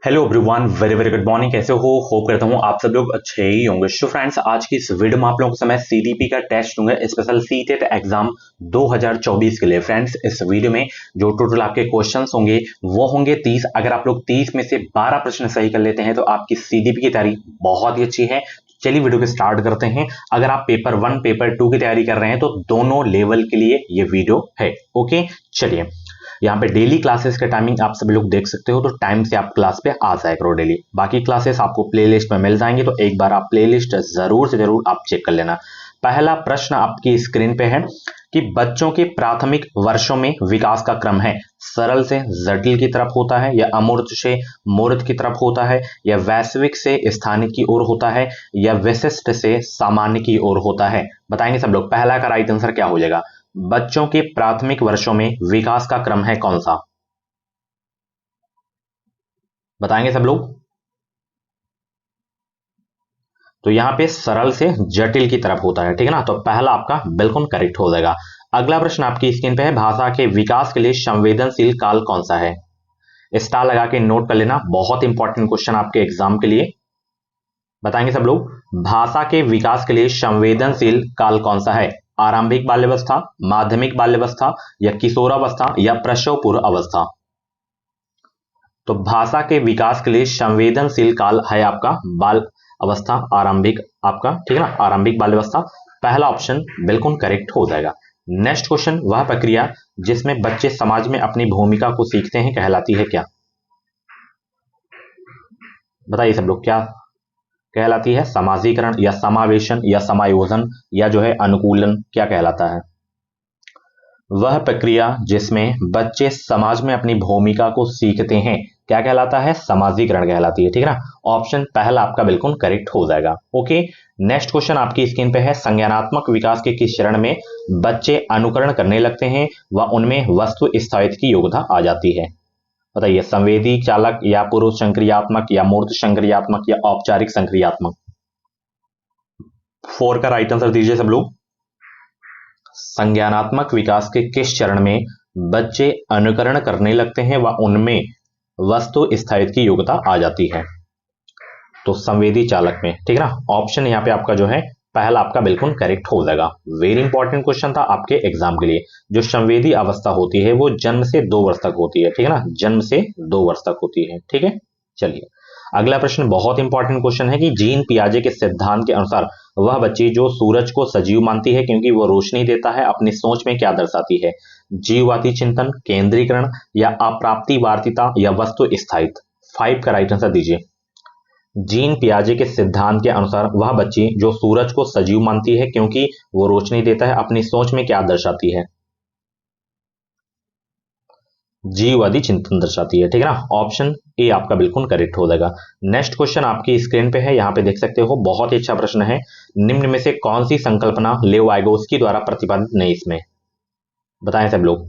Hello everyone, very very good morning. कैसे हो? Hope करता हूँ आप सब लोग अच्छे ही होंगे। सो फ्रेंड्स, आज की इस वीडियो में आप लोगों को समय सीडीपी का टेस्ट दूंगा, स्पेशल सीटेट एग्जाम 2024 के लिए। फ्रेंड्स, इस वीडियो में जो टोटल आपके क्वेश्चंस होंगे वो होंगे 30। अगर आप लोग 30 में से 12 प्रश्न सही कर लेते हैं तो आपकी सीडीपी की तैयारी बहुत ही अच्छी है। चलिए वीडियो को स्टार्ट करते हैं। अगर आप पेपर 1 पेपर 2 की तैयारी कर रहे हैं तो दोनों लेवल के लिए ये वीडियो है। ओके, चलिए यहाँ पे डेली क्लासेस का टाइमिंग आप सभी लोग देख सकते हो, तो टाइम से आप क्लास पे आ जाया करो डेली। बाकी क्लासेस आपको प्लेलिस्ट में मिल जाएंगे, तो एक बार आप प्लेलिस्ट जरूर से जरूर आप चेक कर लेना। पहला प्रश्न आपकी स्क्रीन पे है कि बच्चों के प्राथमिक वर्षों में विकास का क्रम है सरल से जटिल की तरफ होता है, या अमूर्त से मूर्त की तरफ होता है, या वैश्विक से स्थानिक की ओर होता है, या विशिष्ट से सामान्य की ओर होता है? बताएंगे सब लोग। पहला का राइट आंसर क्या हो जाएगा? बच्चों के प्राथमिक वर्षों में विकास का क्रम है कौन सा? बताएंगे सब लोग। तो यहां पे सरल से जटिल की तरफ होता है, ठीक है ना। तो पहला आपका बिल्कुल करेक्ट हो जाएगा। अगला प्रश्न आपकी स्क्रीन पे है, भाषा के विकास के लिए संवेदनशील काल कौन सा है? स्टार लगा के नोट कर लेना, बहुत इंपॉर्टेंट क्वेश्चन आपके एग्जाम के लिए। बताएंगे सब लोग। भाषा के विकास के लिए संवेदनशील काल कौन सा है? आरंभिक बाल्यावस्था, माध्यमिक बाल्यावस्था, या किशोरावस्था, या प्रसव पूर्व अवस्था? तो भाषा के विकास के लिए संवेदनशील काल है आपका बाल अवस्था, आरंभिक आपका, ठीक है ना, आरंभिक बाल्यावस्था। पहला ऑप्शन बिल्कुल करेक्ट हो जाएगा। नेक्स्ट क्वेश्चन, वह प्रक्रिया जिसमें बच्चे समाज में अपनी भूमिका को सीखते हैं कहलाती है क्या? बताइए सब लोग, क्या कहलाती है? समाजीकरण, या समावेशन, या समायोजन, या जो है अनुकूलन, क्या कहलाता है? वह प्रक्रिया जिसमें बच्चे समाज में अपनी भूमिका को सीखते हैं क्या कहलाता है? समाजीकरण कहलाती है, ठीक है ना। ऑप्शन पहला आपका बिल्कुल करेक्ट हो जाएगा। ओके, नेक्स्ट क्वेश्चन आपकी स्क्रीन पे है, संज्ञानात्मक विकास के किस चरण में बच्चे अनुकरण करने लगते हैं व उनमें वस्तु स्थायित्व की योग्यता आ जाती है? बताइए, संवेदी चालक, या पूर्व संक्रियात्मक, या मूर्त संक्रियात्मक, या औपचारिक संक्रियात्मक? 4 का राइट आंसर दीजिए सब लोग। संज्ञानात्मक विकास के किस चरण में बच्चे अनुकरण करने लगते हैं व उनमें वस्तु स्थायित्व की योग्यता आ जाती है? तो संवेदी चालक में, ठीक है ना। ऑप्शन यहाँ पे आपका जो है पहला आपका बिल्कुल करेक्ट हो जाएगा। वेरी इंपॉर्टेंट क्वेश्चन था आपके एग्जाम के लिए। जो संवेदी अवस्था होती है वो जन्म से 2 वर्ष तक होती है, ठीक है ना, जन्म से 2 वर्ष तक होती है, ठीक है। चलिए अगला प्रश्न बहुत इंपॉर्टेंट क्वेश्चन है कि जीन पियाजे के सिद्धांत के अनुसार वह बच्ची जो सूरज को सजीव मानती है क्योंकि वो रोशनी देता है, अपनी सोच में क्या दर्शाती है? जीववादी चिंतन, केंद्रीकरण, या अप्राप्तिवादिता, या वस्तु स्थायित्व? 5 का राइट आंसर दीजिए। जीन पियाजे के सिद्धांत के अनुसार वह बच्ची जो सूरज को सजीव मानती है क्योंकि वो रोशनी देता है, अपनी सोच में क्या दर्शाती है? जीववादी चिंतन दर्शाती है, ठीक है ना। ऑप्शन ए आपका बिल्कुल करेक्ट हो जाएगा। नेक्स्ट क्वेश्चन आपकी स्क्रीन पे है, यहाँ पे देख सकते हो, बहुत ही अच्छा प्रश्न है। निम्न में से कौन सी संकल्पना लेव वाइगोस्की द्वारा प्रतिपादित नहीं इसमें? बताएं सब लोग।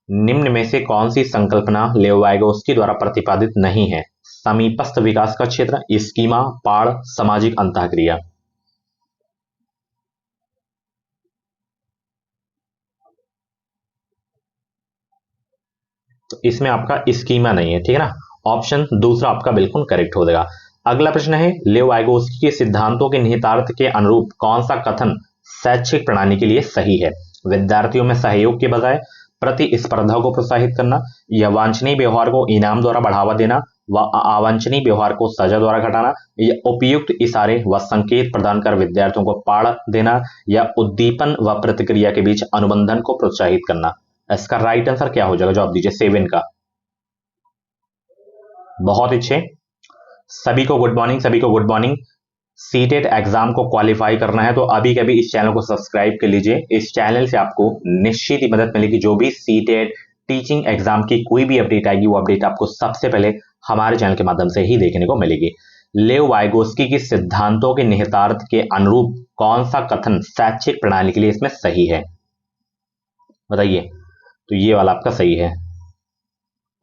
निम्न में से कौन सी संकल्पना लेव वाइगोस्की द्वारा प्रतिपादित नहीं है? समीपस्थ विकास का क्षेत्र, स्कीमा, पाड़, सामाजिक अंतःक्रिया? तो इसमें आपका स्कीमा नहीं है, ठीक है ना। ऑप्शन दूसरा आपका बिल्कुल करेक्ट हो जाएगा। अगला प्रश्न है, लेव वाइगोस्की के सिद्धांतों के निहितार्थ के अनुरूप कौन सा कथन शैक्षिक प्रणाली के लिए सही है? विद्यार्थियों में सहयोग के बजाय प्रतिस्पर्धा को प्रोत्साहित करना, या वांछनीय व्यवहार को इनाम द्वारा बढ़ावा देना, व अवांछनीय व्यवहार को सजा द्वारा घटाना, या उपयुक्त इशारे व संकेत प्रदान कर विद्यार्थियों को पाड़ देना, या उद्दीपन व प्रतिक्रिया के बीच अनुबंधन को प्रोत्साहित करना? इसका राइट आंसर क्या हो जाएगा? जवाब दीजिए 7 का। बहुत अच्छे, सभी को गुड मॉर्निंग, सभी को गुड मॉर्निंग। सीटेट एग्जाम को क्वालिफाई करना है तो अभी कभी इस चैनल को सब्सक्राइब कर लीजिए। इस चैनल से आपको निश्चित ही मदद मिलेगी। जो भी सीटेट टीचिंग एग्जाम की कोई भी अपडेट आएगी वो अपडेट आपको सबसे पहले हमारे चैनल के माध्यम से ही देखने को मिलेगी। लेव वाइगोस्की के सिद्धांतों के निहितार्थ के अनुरूप कौन सा कथन शैक्षिक प्रणाली के लिए इसमें सही है? बताइए। तो ये वाला आपका सही है,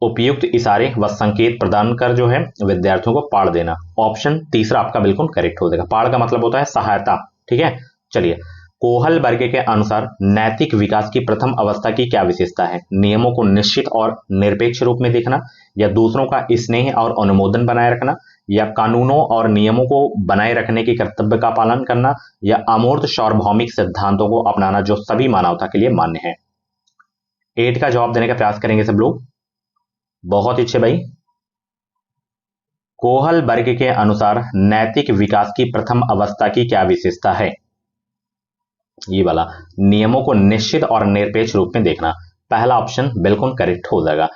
उपयुक्त इशारे व संकेत प्रदान कर जो है विद्यार्थियों को पाड़ देना। ऑप्शन तीसरा आपका बिल्कुल करेक्ट हो जाएगा। पाड़ का मतलब होता है सहायता, ठीक है। चलिए कोहल वर्ग के अनुसार नैतिक विकास की प्रथम अवस्था की क्या विशेषता है? नियमों को निश्चित और निरपेक्ष रूप में देखना, या दूसरों का स्नेह और अनुमोदन बनाए रखना, या कानूनों और नियमों को बनाए रखने के कर्तव्य का पालन करना, या अमूर्त सार्वभौमिक सिद्धांतों को अपनाना जो सभी मानवता के लिए मान्य है। 8 का जवाब देने का प्रयास करेंगे सब लोग। बहुत अच्छे भाई। कोहल वर्ग के अनुसार नैतिक विकास की प्रथम अवस्था की क्या विशेषता है? ये वाला, नियमों को निश्चित और निरपेक्ष रूप में देखना। पहला ऑप्शन बिल्कुल करेक्ट हो जाएगा।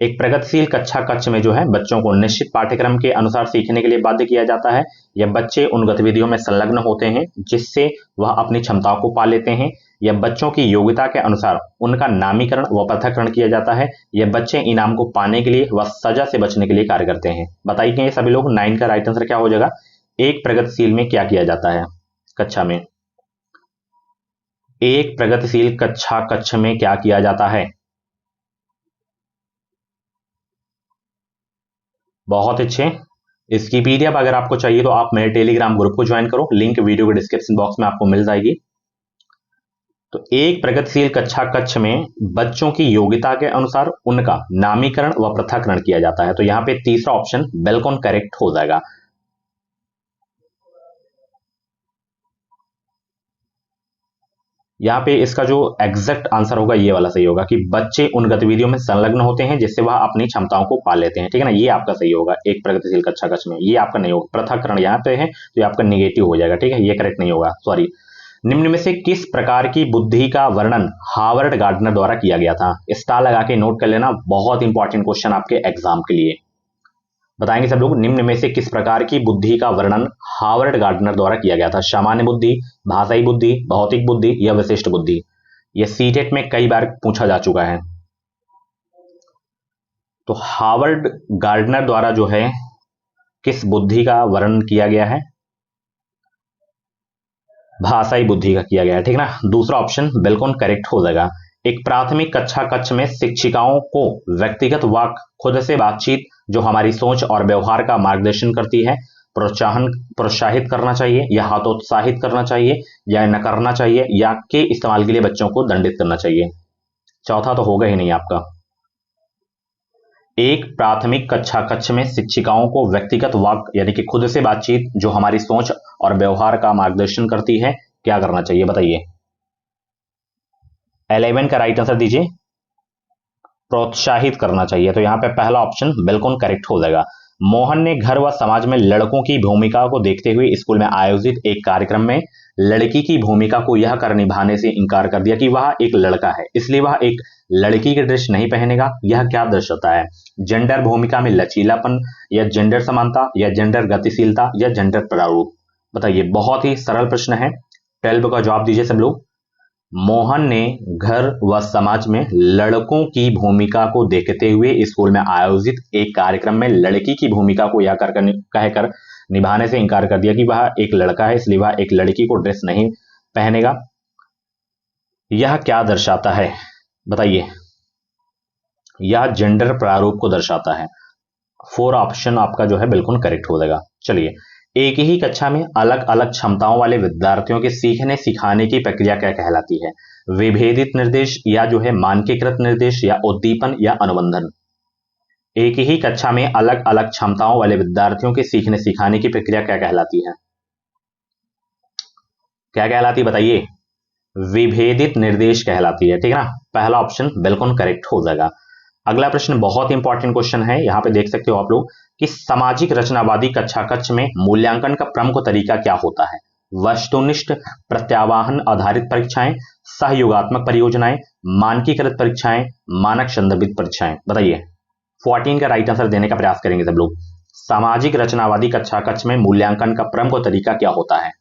एक प्रगतिशील कक्षा कक्ष में जो है बच्चों को निश्चित पाठ्यक्रम के अनुसार सीखने के लिए बाध्य किया जाता है, या बच्चे उन गतिविधियों में संलग्न होते हैं जिससे वह अपनी क्षमताओं को पा लेते हैं, या बच्चों की योग्यता के अनुसार उनका नामीकरण व पृथक्करण किया जाता है, या बच्चे इनाम को पाने के लिए व सजा से बचने के लिए कार्य करते हैं। बताइए सभी लोग, 9 का राइट आंसर क्या हो जाएगा? एक प्रगतिशील में क्या किया जाता है कक्षा में? एक प्रगतिशील कक्षा कक्ष में क्या किया जाता है? बहुत अच्छे। इसकी पीडीएफ अगर आपको चाहिए तो आप मेरे टेलीग्राम ग्रुप को ज्वाइन करो, लिंक वीडियो के डिस्क्रिप्शन बॉक्स में आपको मिल जाएगी। तो एक प्रगतिशील कक्षा कक्ष में बच्चों की योग्यता के अनुसार उनका नामीकरण व पृथक्करण किया जाता है। तो यहां पे तीसरा ऑप्शन बिल्कुल करेक्ट हो जाएगा। यहाँ पे इसका जो एग्जैक्ट आंसर होगा ये वाला सही होगा कि बच्चे उन गतिविधियों में संलग्न होते हैं जिससे वह अपनी क्षमताओं को पा लेते हैं। ठीक है ना, ये आपका सही होगा। एक प्रगतिशील कक्षा कक्ष में ये आपका नहीं होगा। पृथक्करण यहाँ पे है तो ये आपका निगेटिव हो जाएगा। ठीक है, ये करेक्ट नहीं होगा, सॉरी। निम्न में से किस प्रकार की बुद्धि का वर्णन हार्वर्ड गार्डनर द्वारा किया गया था? स्टार लगा के नोट कर लेना, बहुत इंपॉर्टेंट क्वेश्चन आपके एग्जाम के लिए। बताएंगे सब लोग, निम्न में से किस प्रकार की बुद्धि का वर्णन हार्वर्ड गार्डनर द्वारा किया गया था? सामान्य बुद्धि, भाषाई बुद्धि, भौतिक बुद्धि, या विशिष्ट बुद्धि? यह सीटेट में कई बार पूछा जा चुका है। तो हार्वर्ड गार्डनर द्वारा जो है किस बुद्धि का वर्णन किया गया है? भाषाई बुद्धि का किया गया है। ठीक है ना, दूसरा ऑप्शन बिल्कुल करेक्ट हो जाएगा। एक प्राथमिक कक्षा कक्ष में शिक्षिकाओं को व्यक्तिगत वाक, खुद से बातचीत जो हमारी सोच और व्यवहार का मार्गदर्शन करती है, प्रोत्साहित करना चाहिए, या हतोत्साहित करना चाहिए, या न करना चाहिए, या के इस्तेमाल के लिए बच्चों को दंडित करना चाहिए? चौथा तो होगा ही नहीं आपका। एक प्राथमिक कक्षा कक्ष में शिक्षिकाओं को व्यक्तिगत वाक यानी कि खुद से बातचीत जो हमारी सोच और व्यवहार का मार्गदर्शन करती है, क्या करना चाहिए बताइए? 11 का राइट आंसर दीजिए। प्रोत्साहित करना चाहिए। तो यहां पे पहला ऑप्शन बिल्कुल करेक्ट हो जाएगा। मोहन ने घर व समाज में लड़कों की भूमिका को देखते हुए स्कूल में आयोजित एक कार्यक्रम में लड़की की भूमिका को यह कर निभाने से इनकार कर दिया कि वह एक लड़का है, इसलिए वह एक लड़की की ड्रेस नहीं पहनेगा। यह क्या दर्शाता है? जेंडर भूमिका में लचीलापन, या जेंडर समानता, या जेंडर गतिशीलता, या जेंडर प्रारूप? बताइए, बहुत ही सरल प्रश्न है। 12 का जवाब दीजिए सब लोग। मोहन ने घर व समाज में लड़कों की भूमिका को देखते हुए स्कूल में आयोजित एक कार्यक्रम में लड़की की भूमिका को यह कहकर निभाने से इनकार कर दिया कि वह एक लड़का है, इसलिए वह एक लड़की को ड्रेस नहीं पहनेगा। यह क्या दर्शाता है बताइए? यह जेंडर प्रारूप को दर्शाता है। 4 ऑप्शन आपका जो है बिल्कुल करेक्ट हो जाएगा। चलिए, एक ही कक्षा में अलग अलग क्षमताओं वाले विद्यार्थियों के सीखने सिखाने की प्रक्रिया क्या कहलाती है? विभेदित निर्देश, या जो है मानकीकृत निर्देश, या उद्दीपन, या अनुबंधन? एक ही कक्षा में अलग अलग क्षमताओं वाले विद्यार्थियों के सीखने सिखाने की प्रक्रिया क्या कहलाती है? क्या कहलाती बताइए? विभेदित निर्देश कहलाती है। ठीक है ना, पहला ऑप्शन बिल्कुल करेक्ट हो जाएगा। अगला प्रश्न बहुत इंपॉर्टेंट क्वेश्चन है, यहां पे देख सकते हो आप लोग कि सामाजिक रचनावादी कक्षा कक्ष में मूल्यांकन का प्रमुख तरीका क्या होता है? वस्तुनिष्ठ, प्रत्यावाहन आधारित परीक्षाएं, सहयोगात्मक परियोजनाएं, मानकीकृत परीक्षाएं, मानक संदर्भित परीक्षाएं? बताइए, 14 का राइट आंसर देने का प्रयास करेंगे सब लोग। सामाजिक रचनावादी कक्षा कक्ष में मूल्यांकन का प्रमुख तरीका क्या होता है?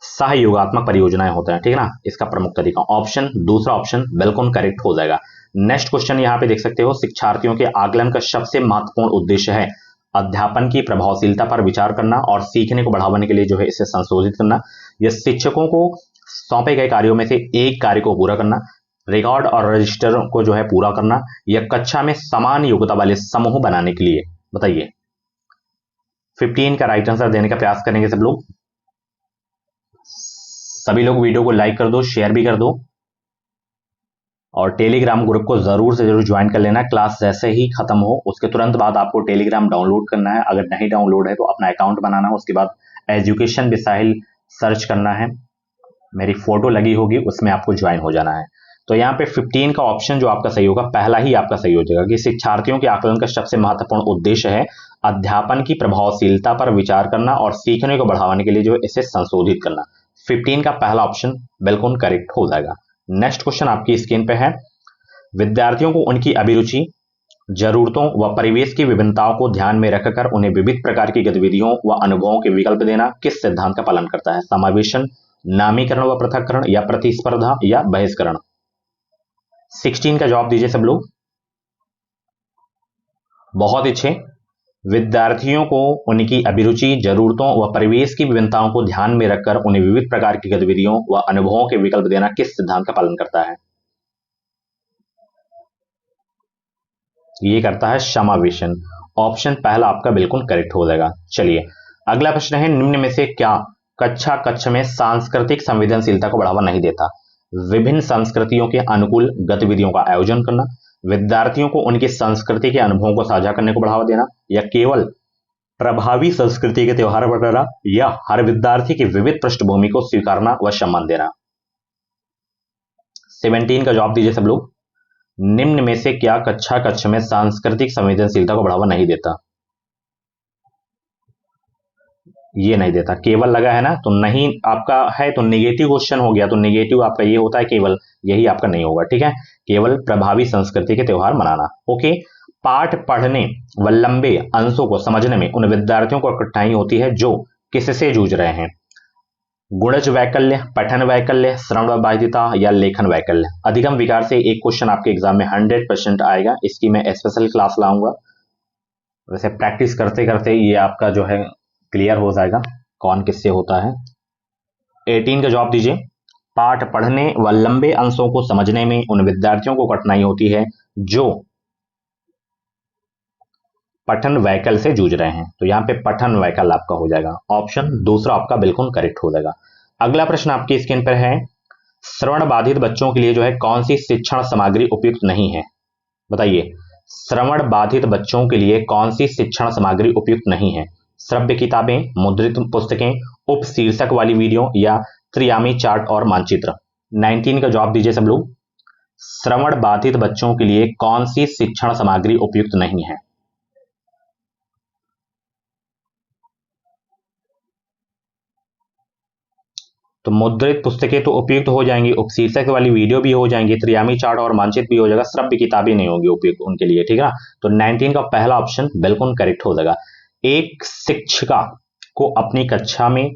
सहयोगात्मक परियोजनाएं होता है। ठीक है ना, इसका प्रमुख तरीका ऑप्शन दूसरा ऑप्शन बिल्कुल करेक्ट हो जाएगा। नेक्स्ट क्वेश्चन यहां पे देख सकते हो, शिक्षार्थियों के आकलन का सबसे महत्वपूर्ण उद्देश्य है अध्यापन की प्रभावशीलता पर विचार करना और सीखने को बढ़ाने के लिए जो है इसे संशोधित करना, या शिक्षकों को सौंपे गए कार्यों में से एक कार्य को पूरा करना, रिकॉर्ड और रजिस्टर को जो है पूरा करना, या कक्षा में समान योग्यता वाले समूह बनाने के लिए? बताइए, 15 का राइट आंसर देने का प्रयास करेंगे सब लोग। सभी लोग वीडियो को लाइक कर दो, शेयर भी कर दो और टेलीग्राम ग्रुप को जरूर से जरूर ज्वाइन कर लेना। क्लास जैसे ही खत्म हो उसके तुरंत बाद आपको टेलीग्राम डाउनलोड करना है। अगर नहीं डाउनलोड है तो अपना अकाउंट बनाना है, उसके बाद एजुकेशन विद साहिल सर्च करना है, मेरी फोटो लगी होगी, उसमें आपको ज्वाइन हो जाना है। तो यहाँ पे 15 का ऑप्शन जो आपका सही होगा, पहला ही आपका सही हो जाएगा कि शिक्षार्थियों के आकलन का सबसे महत्वपूर्ण उद्देश्य है अध्यापन की प्रभावशीलता पर विचार करना और सीखने को बढ़ाने के लिए जो इसे संशोधित करना। 15 का पहला ऑप्शन बिल्कुल करेक्ट हो जाएगा। नेक्स्ट क्वेश्चन आपकी स्क्रीन पे है, विद्यार्थियों को उनकी अभिरुचि, जरूरतों व परिवेश की विभिन्नताओं को ध्यान में रखकर उन्हें विविध प्रकार की गतिविधियों व अनुभवों के विकल्प देना किस सिद्धांत का पालन करता है? समावेशन, नामीकरण व पृथक्करण, या प्रतिस्पर्धा, या बहिष्करण? 16 का जवाब दीजिए सब लोग। बहुत अच्छे। विद्यार्थियों को उनकी अभिरुचि, जरूरतों व परिवेश की विभिन्नताओं को ध्यान में रखकर उन्हें विविध प्रकार की गतिविधियों व अनुभवों के विकल्प देना किस सिद्धांत का पालन करता है? ये करता है समावेशन। ऑप्शन पहला आपका बिल्कुल करेक्ट हो जाएगा। चलिए अगला प्रश्न है, निम्न में से क्या कक्षा में सांस्कृतिक संवेदनशीलता को बढ़ावा नहीं देता? विभिन्न संस्कृतियों के अनुकूल गतिविधियों का आयोजन करना, विद्यार्थियों को उनकी संस्कृति के अनुभवों को साझा करने को बढ़ावा देना, या केवल प्रभावी संस्कृति के त्योहार बनाना, या हर विद्यार्थी की विविध पृष्ठभूमि को स्वीकारना व सम्मान देना? 17 का जवाब दीजिए सब लोग। निम्न में से क्या कक्षा में सांस्कृतिक संवेदनशीलता को बढ़ावा नहीं देता? ये नहीं देता, केवल लगा है ना, तो नहीं आपका है तो नेगेटिव क्वेश्चन हो गया। तो नेगेटिव आपका ये होता है केवल, यही आपका नहीं होगा। ठीक है, केवल प्रभावी संस्कृति के त्योहार मनाना। ओके। पाठ पढ़ने व लंबे अंशों को समझने में उन विद्यार्थियों को कठिनाई होती है जो किससे जूझ रहे हैं? गुणज वैकल्य, पठन वैकल्य, श्रवण बाधिता, या लेखन वैकल्य? अधिगम विकार से एक क्वेश्चन आपके एग्जाम में 100% आएगा, इसकी मैं स्पेशल क्लास लाऊंगा। वैसे प्रैक्टिस करते करते ये आपका जो है क्लियर हो जाएगा कौन किससे होता है। 18 का जवाब दीजिए। पाठ पढ़ने व लंबे अंशों को समझने में उन विद्यार्थियों को कठिनाई होती है जो पठन वैकल्य से जूझ रहे हैं। तो यहाँ पे पठन वैकल्य आपका हो जाएगा। ऑप्शन दूसरा आपका बिल्कुल करेक्ट हो जाएगा। अगला प्रश्न आपकी स्क्रीन पर है, श्रवण बाधित बच्चों के लिए जो है कौन सी शिक्षण सामग्री उपयुक्त नहीं है? बताइए, श्रवण बाधित बच्चों के लिए कौन सी शिक्षण सामग्री उपयुक्त नहीं है? श्रव्य किताबें, मुद्रित पुस्तकें, उप शीर्षक वाली वीडियो, या त्रियामी चार्ट और मानचित्र? 19 का जवाब दीजिए सब लोग। श्रवण बाधित बच्चों के लिए कौन सी शिक्षण सामग्री उपयुक्त नहीं है? तो मुद्रित पुस्तकें तो उपयुक्त हो जाएंगी, उपशीर्षक वाली वीडियो भी हो जाएंगी, त्रियामी चार्ट और मानचित्र भी हो जाएगा, श्रव्य किताबें नहीं होगी उपयुक्त उनके लिए। ठीक है ना, तो 19 का पहला ऑप्शन बिल्कुल करेक्ट हो जाएगा। एक शिक्षिका को अपनी कक्षा में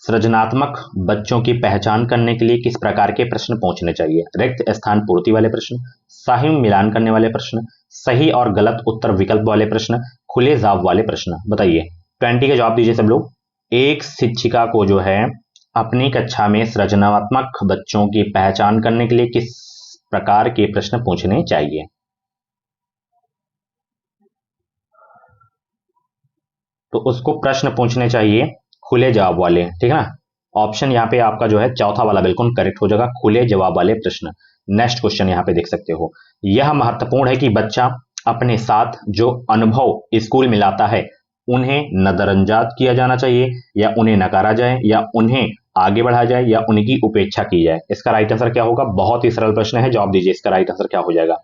सृजनात्मक बच्चों की पहचान करने के लिए किस प्रकार के प्रश्न पूछने चाहिए? रिक्त स्थान पूर्ति वाले प्रश्न, सही मिलान करने वाले प्रश्न, सही और गलत उत्तर विकल्प वाले प्रश्न, खुले जवाब वाले प्रश्न? बताइए, 20 का जवाब दीजिए सब लोग। एक शिक्षिका को जो है अपनी कक्षा में सृजनात्मक बच्चों की पहचान करने के लिए किस प्रकार के प्रश्न पूछने चाहिए? तो उसको प्रश्न पूछने चाहिए खुले जवाब वाले। ठीक है ना, ऑप्शन यहाँ पे आपका जो है चौथा वाला बिल्कुल करेक्ट हो जाएगा, खुले जवाब वाले प्रश्न। नेक्स्ट क्वेश्चन यहाँ पे देख सकते हो, यह महत्वपूर्ण है कि बच्चा अपने साथ जो अनुभव स्कूल में लाता है उन्हें नजरअंदाज किया जाना चाहिए, या उन्हें नकारा जाए, या उन्हें आगे बढ़ाया जाए, या उनकी उपेक्षा की जाए? इसका राइट आंसर क्या होगा? बहुत ही सरल प्रश्न है, जवाब दीजिए इसका राइट आंसर क्या हो जाएगा।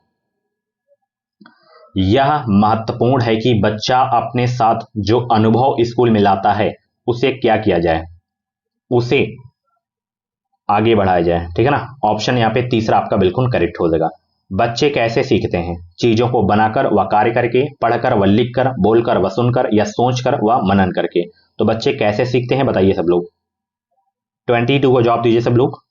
यह महत्वपूर्ण है कि बच्चा अपने साथ जो अनुभव स्कूल में लाता है उसे क्या किया जाए? उसे आगे बढ़ाया जाए। ठीक है ना, ऑप्शन यहाँ पे तीसरा आपका बिल्कुल करेक्ट हो जाएगा। बच्चे कैसे सीखते हैं? चीजों को बनाकर व कार्य करके, पढ़कर व लिखकर, बोलकर व सुनकर, या सोचकर व मनन करके? तो बच्चे कैसे सीखते हैं बताइए सब लोग। 22 को जवाब दीजिए सब लोग।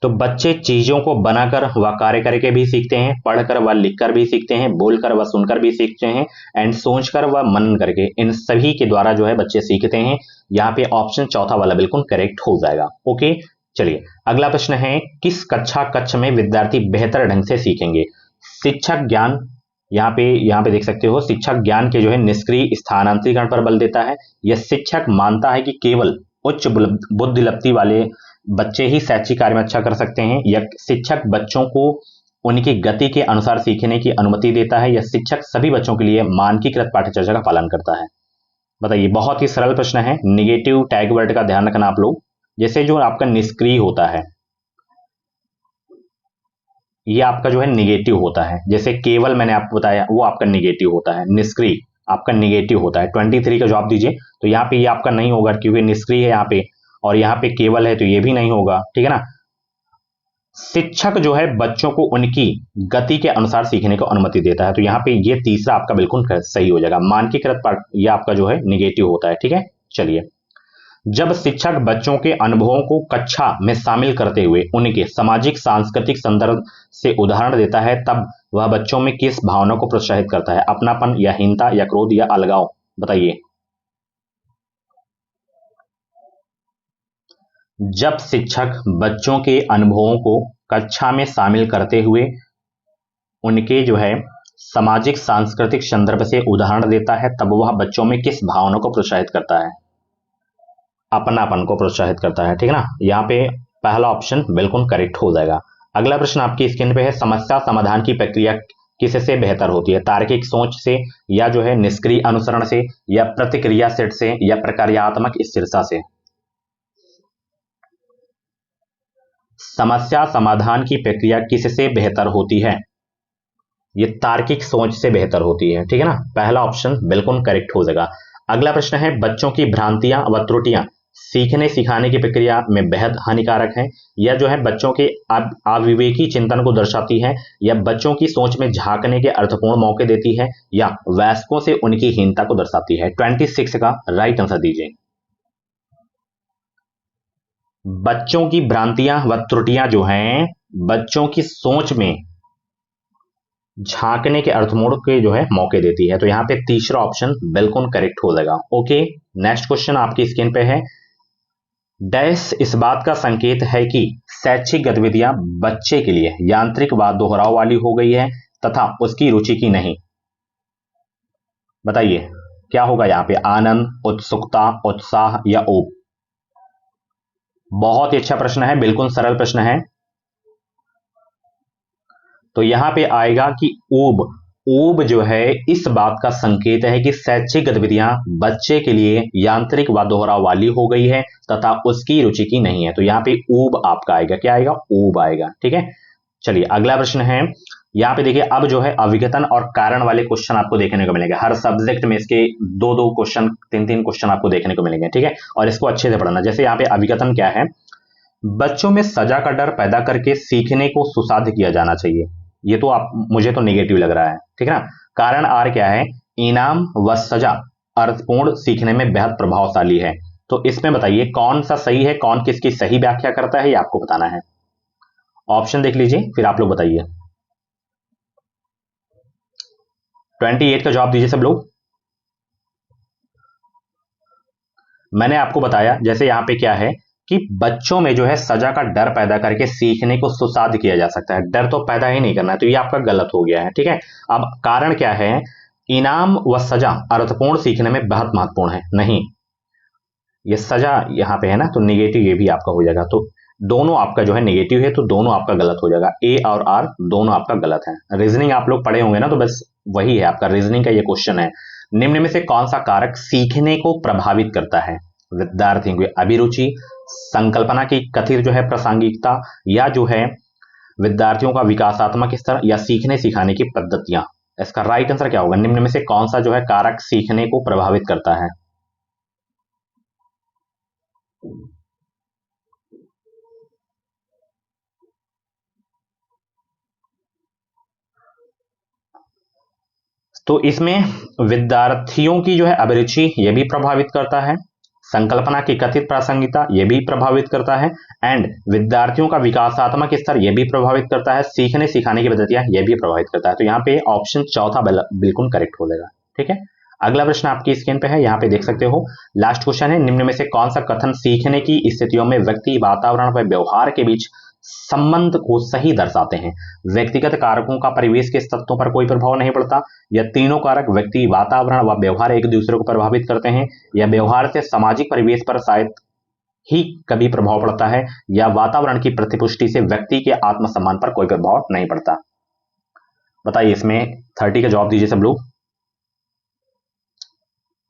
तो बच्चे चीजों को बनाकर व कार्य करके भी सीखते हैं, पढ़कर व लिखकर भी सीखते हैं, बोलकर व सुनकर भी सीखते हैं, एंड सोचकर व मनन करके। इन सभी के द्वारा जो है बच्चे सीखते हैं। यहाँ पे ऑप्शन चौथा वाला बिल्कुल करेक्ट हो जाएगा। ओके, चलिए अगला प्रश्न है, किस कक्षा में विद्यार्थी बेहतर ढंग से सीखेंगे? शिक्षक ज्ञान यहाँ पे देख सकते हो, शिक्षक ज्ञान के जो है निष्क्रिय स्थानांतरीकरण पर बल देता है। यह शिक्षक मानता है कि केवल उच्च बुद्धिलब्धि वाले बच्चे ही शैक्षिक कार्य में अच्छा कर सकते हैं। यह शिक्षक बच्चों को उनकी गति के अनुसार सीखने की अनुमति देता है। यह शिक्षक सभी बच्चों के लिए मानकीकृत पाठ्यचर्या का पालन करता है। बताइए, बहुत ही सरल प्रश्न है। निगेटिव टैग वर्ड का ध्यान रखना आप लोग। जैसे जो आपका निष्क्रिय होता है, ये आपका जो है निगेटिव होता है। जैसे केवल मैंने आपको बताया, वो आपका निगेटिव होता है। निष्क्रिय आपका निगेटिव होता है। 23 का जवाब दीजिए। तो यहाँ पे ये आपका नहीं होगा क्योंकि निष्क्रिय है यहाँ पे, और यहाँ पे केवल है तो ये भी नहीं होगा, ठीक है ना। शिक्षक जो है बच्चों को उनकी गति के अनुसार सीखने को अनुमति देता है। तो यहाँ पे ये तीसरा आपका बिल्कुल सही हो जाएगा। मानकीकृत पाठ ये आपका जो है निगेटिव होता है, ठीक है। चलिए, जब शिक्षक बच्चों के अनुभवों को कक्षा में शामिल करते हुए उनके सामाजिक सांस्कृतिक संदर्भ से उदाहरण देता है, तब वह बच्चों में किस भावना को प्रोत्साहित करता है? अपनापन या हीनता या क्रोध या अलगाव? बताइए। जब शिक्षक बच्चों के अनुभवों को कक्षा में शामिल करते हुए उनके जो है सामाजिक सांस्कृतिक संदर्भ से उदाहरण देता है, तब वह बच्चों में किस भावना को प्रोत्साहित करता है? अपनापन को प्रोत्साहित करता है, ठीक है ना। यहाँ पे पहला ऑप्शन बिल्कुल करेक्ट हो जाएगा। अगला प्रश्न आपकी स्क्रीन पे है, समस्या समाधान की प्रक्रिया किससे बेहतर होती है? तार्किक सोच से, या जो है निष्क्रिय अनुसरण से, या प्रतिक्रिया सेट से, या प्रक्रियात्मक स्थिरता से? समस्या समाधान की प्रक्रिया किससे बेहतर होती है? ये तार्किक सोच से बेहतर होती है, ठीक है ना। पहला ऑप्शन बिल्कुल करेक्ट हो जाएगा। अगला प्रश्न है, बच्चों की भ्रांतियां व त्रुटियां सीखने सिखाने की प्रक्रिया में बेहद हानिकारक है, या जो है बच्चों के अविवेकी चिंतन को दर्शाती है, या बच्चों की सोच में झांकने के अर्थपूर्ण मौके देती है, या वयस्कों से उनकी हीनता को दर्शाती है? 26 का राइट आंसर दीजिए। बच्चों की भ्रांतियां व त्रुटियां जो हैं बच्चों की सोच में झांकने के अर्थमोड़ के जो है मौके देती है। तो यहाँ पे तीसरा ऑप्शन बिल्कुल करेक्ट हो जाएगा। ओके, नेक्स्ट क्वेश्चन आपकी स्क्रीन पे है, डैश इस बात का संकेत है कि शैक्षिक गतिविधियां बच्चे के लिए यांत्रिक व दोहराव वाली हो गई है तथा उसकी रुचि की नहीं? बताइए क्या होगा यहाँ पे? आनंद, उत्सुकता, उत्साह या ऊब? बहुत ही अच्छा प्रश्न है, बिल्कुल सरल प्रश्न है। तो यहां पे आएगा कि ऊब। ऊब जो है इस बात का संकेत है कि शैक्षिक गतिविधियां बच्चे के लिए यांत्रिक व दोहराव वाली हो गई है तथा उसकी रुचि की नहीं है। तो यहाँ पे ऊब आपका आएगा, क्या आएगा? ऊब आएगा, ठीक है। चलिए अगला प्रश्न है, यहाँ पे देखिए अब जो है अविघटन और कारण वाले क्वेश्चन आपको देखने को मिलेंगे। हर सब्जेक्ट में इसके दो दो क्वेश्चन, तीन तीन क्वेश्चन आपको देखने को मिलेंगे, ठीक है। और इसको अच्छे से पढ़ना। जैसे यहाँ पे अविघटन क्या है? बच्चों में सजा का डर पैदा करके सीखने को सुसाध्य किया जाना चाहिए। ये तो आप, मुझे तो नेगेटिव लग रहा है, ठीक है ना। कारण आर क्या है? इनाम व सजा अर्थपूर्ण सीखने में बेहद प्रभावशाली है। तो इसमें बताइए कौन सा सही है, कौन किसकी सही व्याख्या करता है, ये आपको बताना है। ऑप्शन देख लीजिए फिर आप लोग बताइए। 28 का जवाब दीजिए सब लोग। मैंने आपको बताया जैसे यहाँ पे क्या है कि बच्चों में जो है सजा का डर पैदा करके सीखने को सुसाध्य किया जा सकता है। डर तो पैदा ही नहीं करना है, तो ये आपका गलत हो गया है, ठीक है। अब कारण क्या है? इनाम व सजा अर्थपूर्ण सीखने में बहुत महत्वपूर्ण है। नहीं, ये सजा यहाँ पे है ना, तो निगेटिव ये भी आपका हो जाएगा। तो दोनों आपका जो है निगेटिव है, तो दोनों आपका गलत हो जाएगा। ए और आर दोनों आपका गलत है। रीजनिंग आप लोग पढ़े होंगे ना, तो बस वही है आपका रीजनिंग का ये क्वेश्चन है। निम्न में से कौन सा कारक सीखने को प्रभावित करता है? विद्यार्थियों की अभिरुचि, संकल्पना की कथित जो है प्रासंगिकता, या जो है विद्यार्थियों का विकासात्मक स्तर, या सीखने सिखाने की पद्धतियां? इसका राइट आंसर क्या होगा? निम्न में से कौन सा जो है कारक सीखने को प्रभावित करता है? तो इसमें विद्यार्थियों की जो है अभिरुचि ये भी प्रभावित करता है, संकल्पना की कथित प्रासंगिकता ये भी प्रभावित करता है, एंड विद्यार्थियों का विकासात्मक स्तर ये भी प्रभावित करता है, सीखने सिखाने की पद्धतियां ये भी प्रभावित करता है। तो यहाँ पे ऑप्शन चौथा बिल्कुल करेक्ट हो जाएगा, ठीक है। अगला प्रश्न आपकी स्क्रीन पे है, यहाँ पे देख सकते हो। लास्ट क्वेश्चन है, निम्न में से कौन सा कथन सीखने की स्थितियों में व्यक्ति, वातावरण व व्यवहार के बीच संबंध को सही दर्शाते हैं। व्यक्तिगत कारकों का परिवेश के तत्वों पर कोई प्रभाव नहीं पड़ता, या तीनों कारक व्यक्ति, वातावरण व व्यवहार एक दूसरे को प्रभावित करते हैं, या व्यवहार से सामाजिक परिवेश पर शायद ही कभी प्रभाव पड़ता है, या वातावरण की प्रतिपुष्टि से व्यक्ति के आत्मसम्मान पर कोई प्रभाव नहीं पड़ता। बताइए इसमें 30 का जवाब दीजिए सब लोग।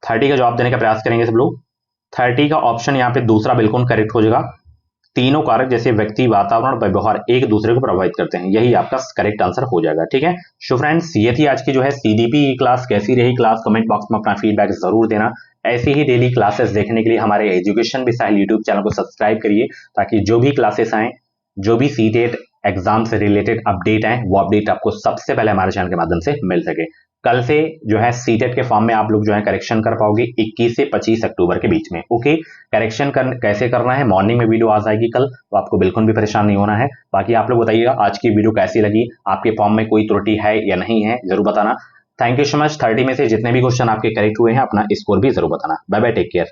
30 का जवाब देने का प्रयास करेंगे सब लोग। 30 का ऑप्शन यहाँ पे दूसरा बिल्कुल करेक्ट हो जाएगा। तीनों कारक जैसे व्यक्ति, वातावरण, व्यवहार एक दूसरे को प्रभावित करते हैं, यही आपका करेक्ट आंसर हो जाएगा। ठीक है, सो फ्रेंड्स ये थी आज की जो है सीडीपी की क्लास। कैसी रही क्लास कमेंट बॉक्स में अपना फीडबैक जरूर देना। ऐसे ही डेली क्लासेस देखने के लिए हमारे एजुकेशन विसाइल यूट्यूब चैनल को सब्सक्राइब करिए, ताकि जो भी क्लासेस आए, जो भी सीटेट एग्जाम से रिलेटेड अपडेट आए, वो अपडेट आपको सबसे पहले हमारे चैनल के माध्यम से मिल सके। कल से जो है सीटेट के फॉर्म में आप लोग जो है करेक्शन कर पाओगे 21 से 25 अक्टूबर के बीच में। ओके, करेक्शन कैसे करना है, मॉर्निंग में वीडियो आ जाएगी कल, तो आपको बिल्कुल भी परेशान नहीं होना है। बाकी आप लोग बताइएगा आज की वीडियो कैसी लगी, आपके फॉर्म में कोई त्रुटि है या नहीं है, जरूर बताना। Thank you so much. 30 में से जितने भी क्वेश्चन आपके करेक्ट हुए हैं अपना स्कोर भी जरूर बताना। Bye bye, take care.